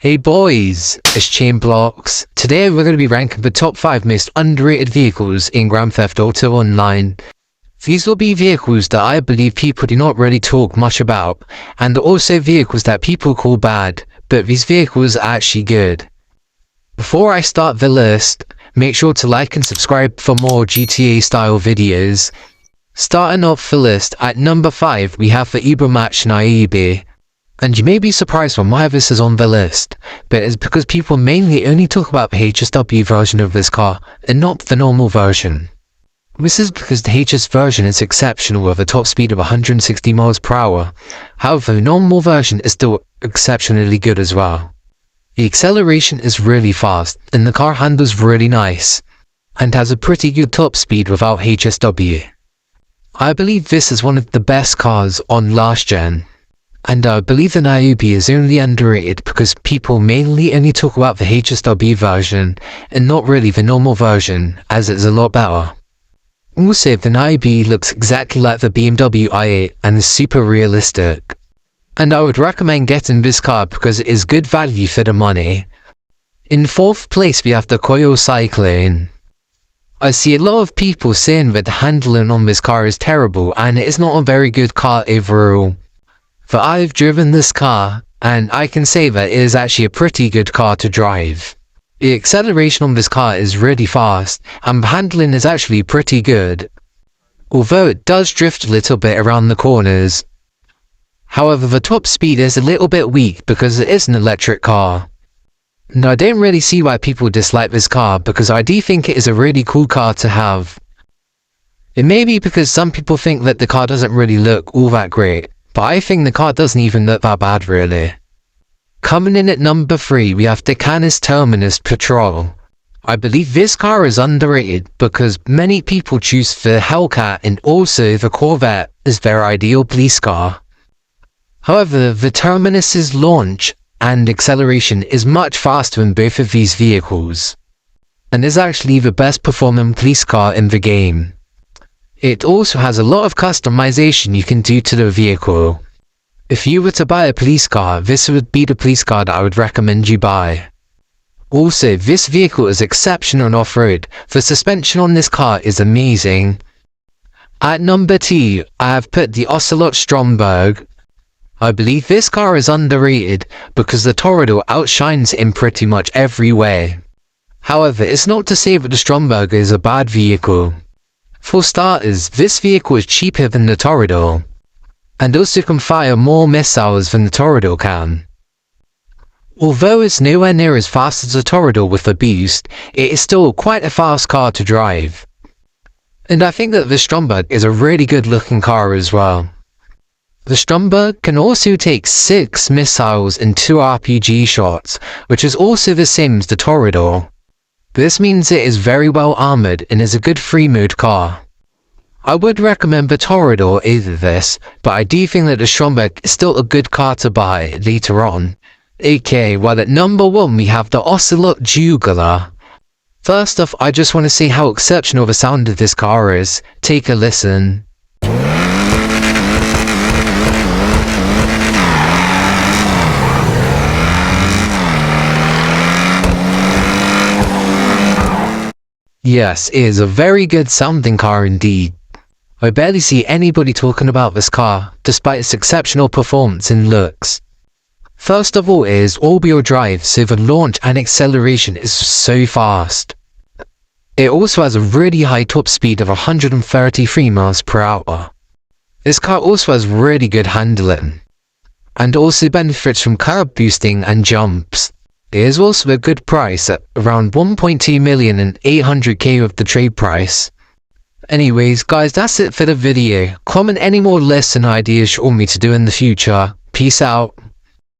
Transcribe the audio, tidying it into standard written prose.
Hey boys, it's Chainblocks. Today we're going to be ranking the top 5 most underrated vehicles in Grand Theft Auto Online. These will be vehicles that I believe people do not really talk much about, and also vehicles that people call bad, but these vehicles are actually good. Before I start the list, make sure to like and subscribe for more GTA style videos. Starting off the list, at number 5 we have the Ibermacht Naibe. And you may be surprised on why this is on the list, but it's because people mainly only talk about the HSW version of this car, and not the normal version. This is because the HS version is exceptional with a top speed of 160 miles per hour, however the normal version is still exceptionally good as well. The acceleration is really fast, and the car handles really nice, and has a pretty good top speed without HSW. I believe this is one of the best cars on last gen. And I believe the Naibe is only underrated because people mainly only talk about the HSW version and not really the normal version, as it's a lot better. Also, the Naibe looks exactly like the BMW i8 and is super realistic. And I would recommend getting this car because it is good value for the money. In 4th place we have the Coil Cyclone. I see a lot of people saying that the handling on this car is terrible and it is not a very good car overall. But I've driven this car, and I can say that it is actually a pretty good car to drive. The acceleration on this car is really fast, and the handling is actually pretty good, although it does drift a little bit around the corners. However, the top speed is a little bit weak because it is an electric car. And I don't really see why people dislike this car because I do think it is a really cool car to have. It may be because some people think that the car doesn't really look all that great. But I think the car doesn't even look that bad really. Coming in at number 3 we have the Canis Terminus Patrol. I believe this car is underrated because many people choose the Hellcat and also the Corvette as their ideal police car. However, the Terminus's launch and acceleration is much faster in both of these vehicles, and is actually the best performing police car in the game. It also has a lot of customization you can do to the vehicle. If you were to buy a police car, this would be the police car that I would recommend you buy. Also, this vehicle is exceptional on off-road. The suspension on this car is amazing. At number 2, I have put the Ocelot Stromberg. I believe this car is underrated because the Toreador outshines it in pretty much every way. However, it's not to say that the Stromberg is a bad vehicle. For starters, this vehicle is cheaper than the Toreador, and also can fire more missiles than the Toreador can. Although it's nowhere near as fast as the Toreador with a boost, it is still quite a fast car to drive. And I think that the Stromberg is a really good looking car as well. The Stromberg can also take 6 missiles and 2 RPG shots, which is also the same as the Toreador. This means it is very well armoured and is a good free mode car. I would recommend the Toreador over this, but I do think that the Stromberg is still a good car to buy later on. Okay, well at number 1 we have the Ocelot Jugular. First off, I just want to say how exceptional the sound of this car is. Take a listen. Yes, it is a very good sounding car indeed. I barely see anybody talking about this car, despite its exceptional performance and looks. First of all, it is all-wheel drive, so the launch and acceleration is so fast. It also has a really high top speed of 133 miles per hour. This car also has really good handling, and also benefits from curb boosting and jumps. It is also a good price at around 1.2 million and 800k of the trade price. Anyways guys, that's it for the video. Comment any more lists and ideas you want me to do in the future. Peace out.